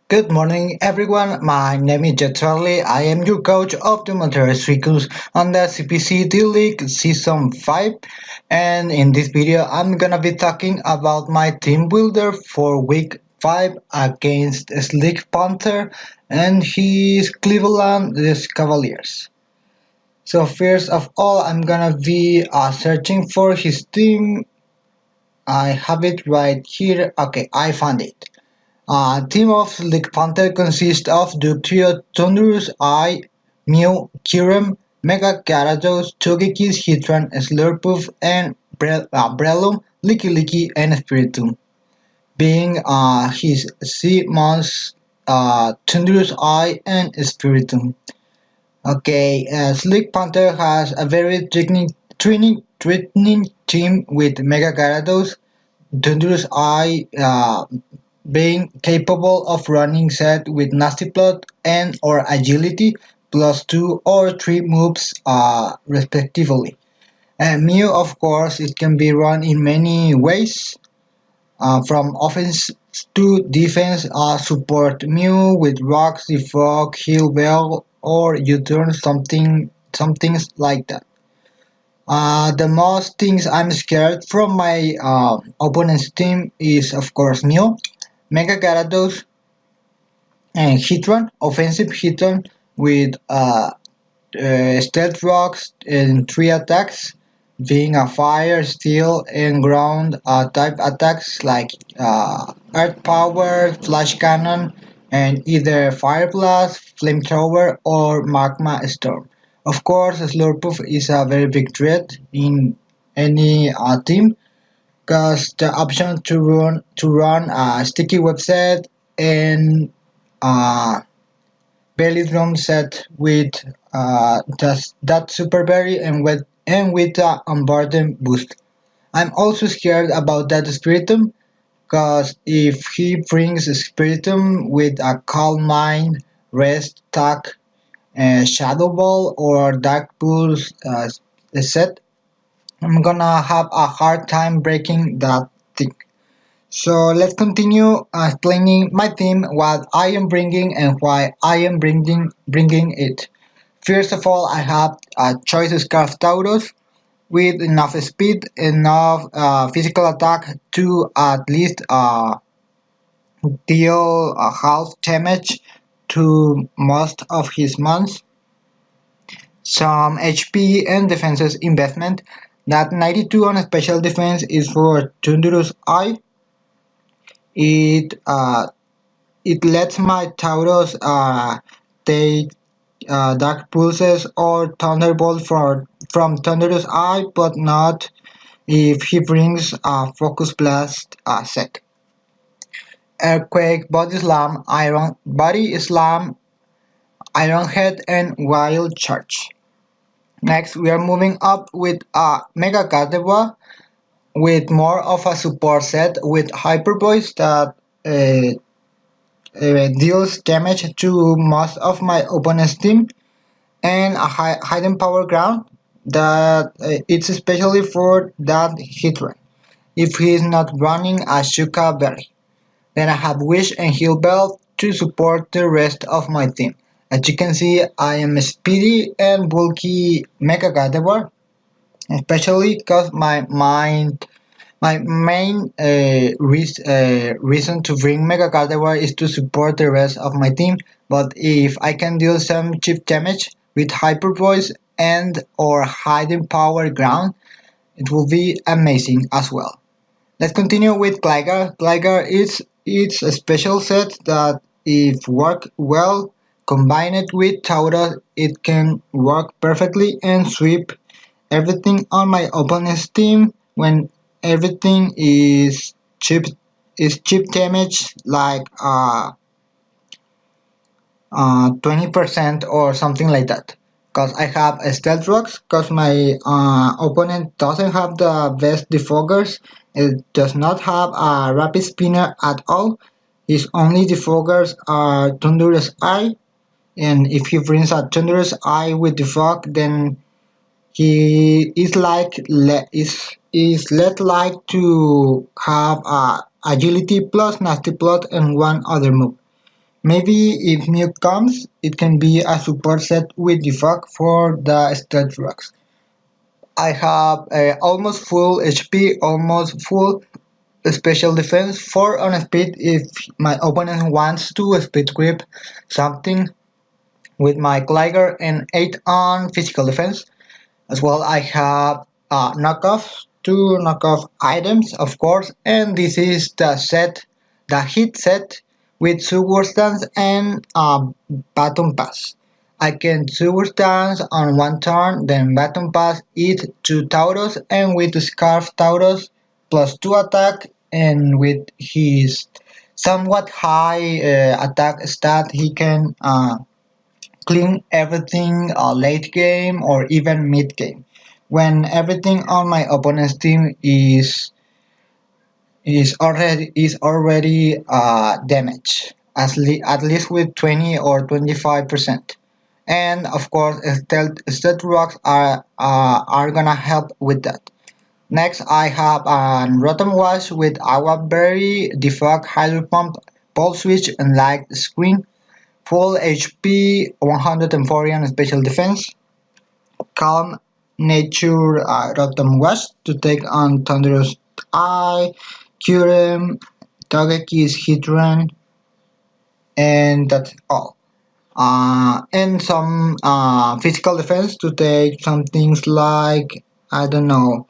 Good morning, everyone. My name is Swarley. I am your coach of the Monterrey Strikers on the CPC D-League Season 5. And in this video, I'm gonna be talking about my team builder for Week 5 against Slick Panther and his Cleveland Cavaliers. So first of all, I'm gonna be searching for his team. I have it right here. Okay, I found it. Team of Slick Panther consists of Ductrio, Thunderous Eye, Mew, Kyurem, Mega Gyarados, Togekiss, Hitran, Slurpuff, and Breloom, Licky Licky, and Spiritomb. Being his sea mons, Thunderous Eye, and Spiritomb. Okay, Slick Panther has a very threatening team with Mega Gyarados, Thunderous Eye, being capable of running set with Nasty Plot and or Agility plus 2 or 3 moves respectively. And Mew, of course, it can be run in many ways, from offense to defense. Support Mew with Rocks, Defog, Heal Bell, or U-turn, some things like that. The most things I'm scared from my opponent's team is, of course, Mew, Mega Gyarados, and Hitron, offensive Hitron with stealth rocks and 3 attacks, being a fire, steel, and ground type attacks like earth power, flash cannon, and either fire blast, flamethrower, or magma storm. Of course, Slurpuff is a very big threat in any team because the option to run a sticky website and uh, belly drum set with that super berry and with unburden boost. I'm also scared about that Spiritomb because if he brings Spiritomb with a Calm Mind, Rest, Tack, Shadow Ball, or Dark Pulse set, I'm gonna have a hard time breaking that thing. So let's continue explaining my team, what I am bringing and why I am bringing it. First of all, I have a choice Scarf Tauros with enough speed, enough physical attack to at least deal half damage to most of his mons, some HP and defenses investment. That 92 on special defense is for Thunderous Eye. It it lets my Tauros take Dark Pulses or Thunderbolt from Thunderous Eye, but not if he brings a Focus Blast set. Earthquake, Body Slam, Iron Head, and Wild Charge. Next, we are moving up with Mega Gardevoir with more of a support set with Hyper Voice that deals damage to most of my opponent's team, and a hidden power ground that it's especially for that hit run if he is not running a Shuka Berry. Then I have Wish and Heal Bell to support the rest of my team. As you can see, I am a speedy and bulky Mega Gardevoir, especially because my main reason to bring Mega Gardevoir is to support the rest of my team, but if I can deal some cheap damage with Hyper Voice and or Hidden Power Ground, it will be amazing as well. Let's continue with Gligar. Gligar is it's a special set that if work well, combine it with Tauros, it can work perfectly and sweep everything on my opponent's team when everything is cheap damage like 20% or something like that. Because I have a stealth rocks, because my opponent doesn't have the best defoggers. It does not have a rapid spinner at all. His only defoggers are Thunderous Eye, and if he brings a Thunderous Eye with defog, then he is less like to have agility plus nasty plot and one other move. Maybe if Mute comes, it can be a support set with defog for the stealth rocks. I have almost full HP, almost full special defense, 4 on speed if my opponent wants to speed grip something with my Glider, and 8 on physical defense. As well, I have knockoffs, 2 knockoff items, of course, and this is the set, the hit set with Sword Stance and Baton Pass. I can Sword Stance on one turn, then Baton Pass it to Tauros, and with Scarf Tauros plus 2 attack, and with his somewhat high attack stat, he can clean everything late game or even mid game. When everything on my opponent's team is already damaged, at least with 20 or 25%. And of course, stealth rocks are gonna help with that. Next, I have an Rotom Wash with Agua Berry, Defog, Hydro Pump, Pulse Switch, and Light Screen. Full HP, 140 on special defense. Calm Nature Rotom Wash to take on Thunderous Eye, Kyurem, Togeki's Hitran, and that's all. And some physical defense to take some things like, I don't know,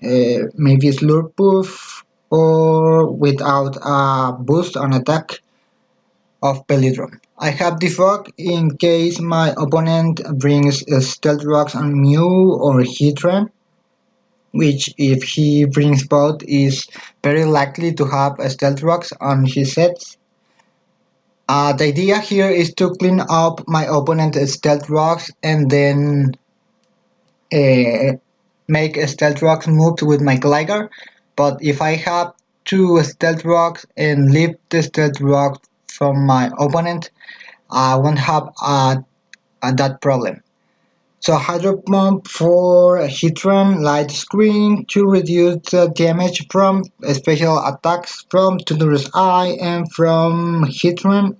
maybe Slurpuff or without a boost on attack of Pelidron. I have defog in case my opponent brings Stealth Rocks on Mew or Hitran, which if he brings both is very likely to have Stealth Rocks on his sets. The idea here is to clean up my opponent's Stealth Rocks and then make Stealth Rocks moves with my Glider. But if I have two Stealth Rocks and leave the Stealth Rocks from my opponent, I won't have that problem. So Hydro Pump for Hitran, Light Screen to reduce the damage from special attacks from Thunderous Eye and from Hitran,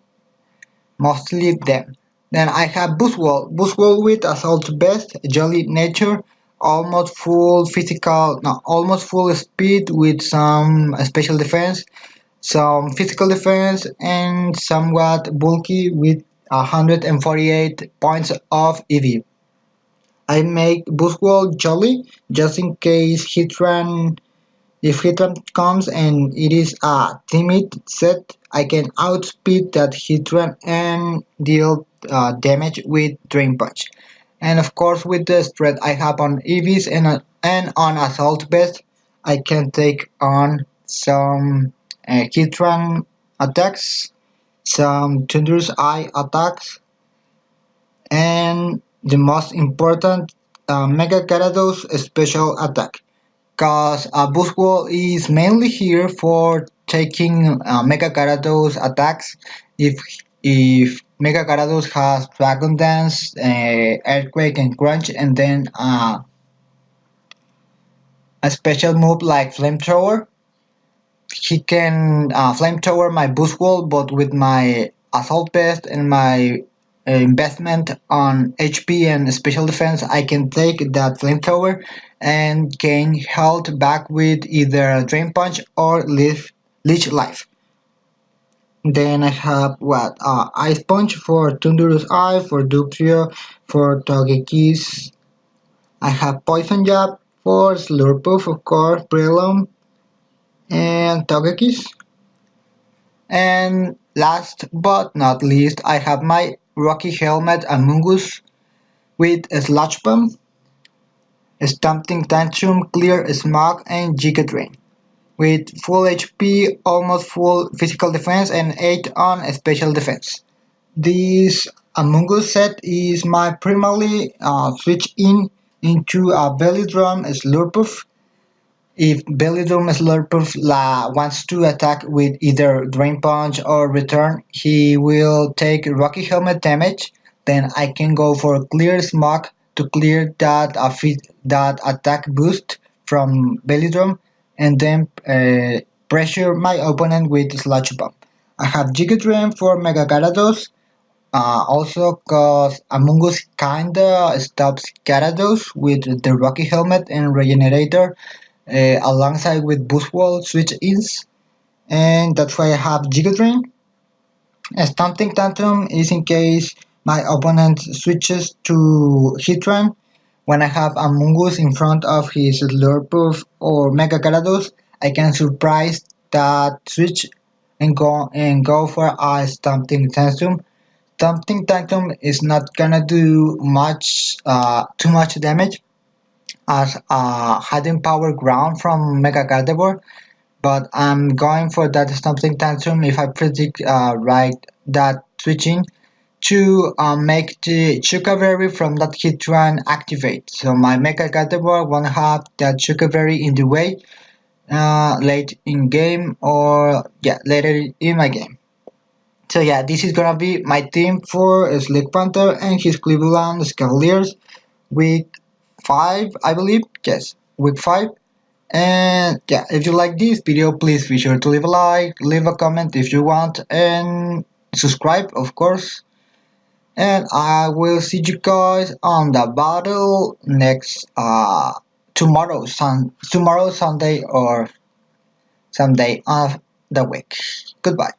mostly them. Then I have Boost Wall with Assault Vest, Jolly Nature, almost full physical, no, almost full speed with some special defense, some physical defense, and somewhat bulky with 148 points of EV. I make Boost Wall Jolly just in case if Hitran comes and it is a timid set, I can outspeed that Hitran and deal damage with Drain Punch. And of course with the spread I have on EVs and on Assault Vest, I can take on some Hitran attacks, some Thunderous Eye attacks, and the most important Mega Gyarados special attack. Cause Boost Wall is mainly here for taking Mega Gyarados attacks. If Mega Gyarados has Dragon Dance, Earthquake, and Crunch, and then a special move like Flamethrower, he can Flamethrower my Boost Wall, but with my Assault Vest and my investment on HP and special defense, I can take that Flamethrower and gain health back with either Drain Punch or Leech Life. Then I have Ice Punch for Thunderous Eye, for Duptrio, for Togekiss. I have Poison Jab for Slurpuff, of course, Breloom, and Togekiss. And last but not least, I have my Rocky Helmet Amoonguss with Sludge Bomb, Stamping Tantrum, Clear Smog, and Giga Drain. With full HP, almost full physical defense, and 8 on special defense. This Amoonguss set is my primarily switch into a Bellydrum Slurpuff. If Bellydrum Slurpuff wants to attack with either Drain Punch or Return, he will take Rocky Helmet damage. Then I can go for Clear Smog to clear that attack boost from Bellydrum, and then pressure my opponent with Sludge Bomb. I have Gigadream for Mega Gyarados. Also, cause Among Us kinda stops Gyarados with the Rocky Helmet and Regenerator, alongside with Boost Wall switch ins, and that's why I have Gigadream. Stamping Tantrum is in case my opponent switches to Hitran. When I have a Mungus in front of his Slurpuff or Mega Gyarados, I can surprise that switch and go for a Stamping Tantrum. Stamping Tantrum is not gonna do too much damage as a hidden power ground from Mega Gardevoir, but I'm going for that Stamping Tantrum if I predict right that switching to make the Chocoberry from that hit run activate. So my Mega Gardevoir won't have that Chocoberry in the way late in game, or yeah, later in my game. So yeah, this is gonna be my team for Slick Panther and his Cleveland Cavaliers, week 5, I believe. Yes, week 5. And yeah, if you like this video, please be sure to leave a like, leave a comment if you want, and subscribe, of course. And I will see you guys on the battle next tomorrow Sunday, or someday of the week. Goodbye.